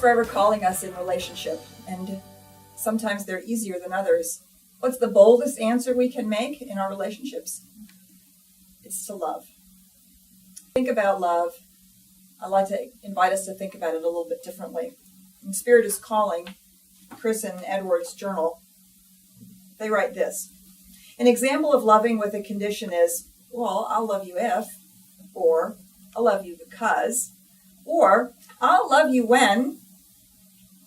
forever calling us in relationship, and sometimes they're easier than others. What's the boldest answer we can make in our relationships? It's to love. Think about love. I'd like to invite us to think about it a little bit differently. In Spirit is Calling, Chris and Edward's journal, they write this. An example of loving with a condition is, well, I'll love you if, or I'll love you because, or I'll love you when.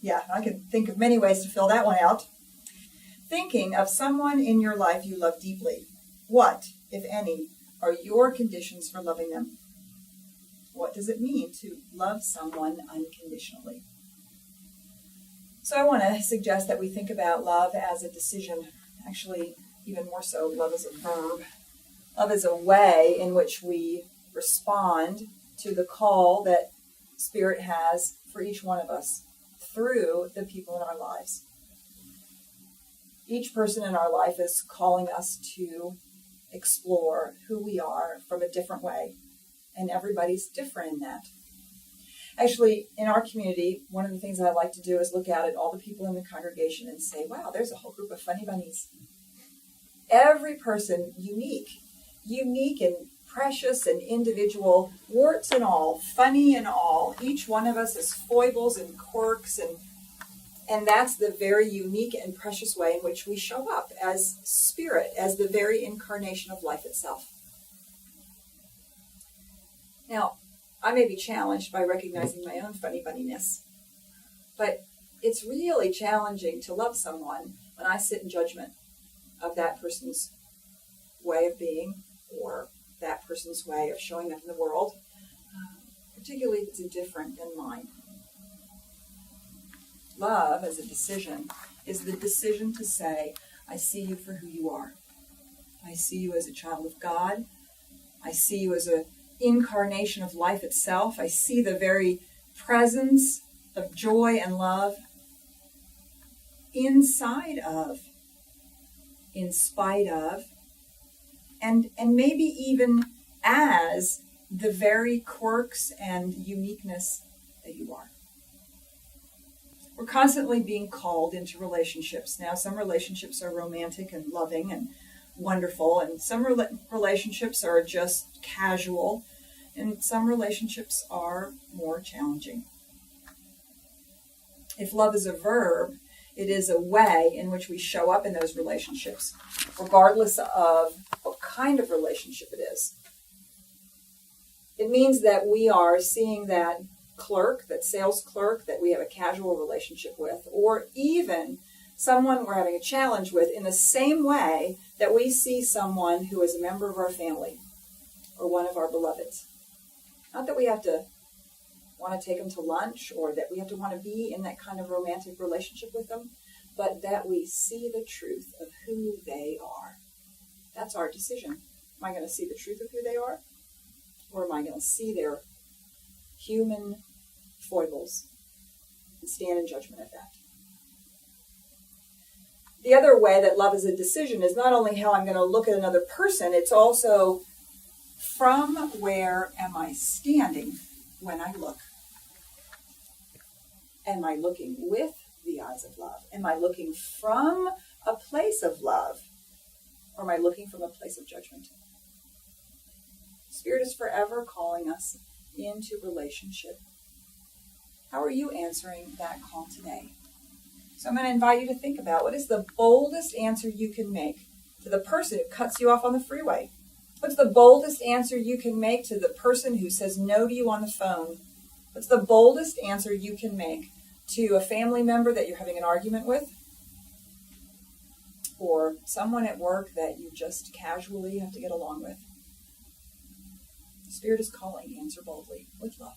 Yeah, I can think of many ways to fill that one out. Thinking of someone in your life you love deeply. What, if any, are your conditions for loving them? What does it mean to love someone unconditionally? So I want to suggest that we think about love as a decision. Actually, even more so, love is a verb. Love is a way in which we respond to the call that Spirit has for each one of us through the people in our lives. Each person in our life is calling us to explore who we are from a different way, and everybody's different in that. Actually, in our community, one of the things that I like to do is look out at all the people in the congregation and say, wow, there's a whole group of funny bunnies. Every person unique and precious and individual, warts and all, funny and all. Each one of us has foibles and quirks, and that's the very unique and precious way in which we show up as Spirit, as the very incarnation of life itself. Now, I may be challenged by recognizing my own funny bunniness, but it's really challenging to love someone when I sit in judgment of that person's way of being or that person's way of showing up in the world, particularly if it's different than mine. Love, as a decision, is the decision to say, I see you for who you are. I see you as a child of God. I see you as an incarnation of life itself. I see the very presence of joy and love inside of, in spite of, and maybe even as the very quirks and uniqueness that you are. We're constantly being called into relationships. Now, some relationships are romantic and loving and wonderful, and some relationships are just casual, and some relationships are more challenging. If love is a verb, it is a way in which we show up in those relationships, regardless of what kind of relationship it is. It means that we are seeing that clerk, that sales clerk that we have a casual relationship with, or even someone we're having a challenge with, in the same way that we see someone who is a member of our family or one of our beloveds. Not that we have to want to take them to lunch or that we have to want to be in that kind of romantic relationship with them, but that we see the truth of who they are. That's our decision. Am I going to see the truth of who they are? Or am I going to see their human foibles and stand in judgment of that? The other way that love is a decision is not only how I'm going to look at another person, it's also from where am I standing when I look? Am I looking with the eyes of love? Am I looking from a place of love? Or am I looking from a place of judgment? Spirit is forever calling us into relationship. How are you answering that call today? So I'm going to invite you to think about, what is the boldest answer you can make to the person who cuts you off on the freeway? What's the boldest answer you can make to the person who says no to you on the phone? What's the boldest answer you can make to a family member that you're having an argument with? Or someone at work that you just casually have to get along with? Spirit is calling. Answer boldly with love.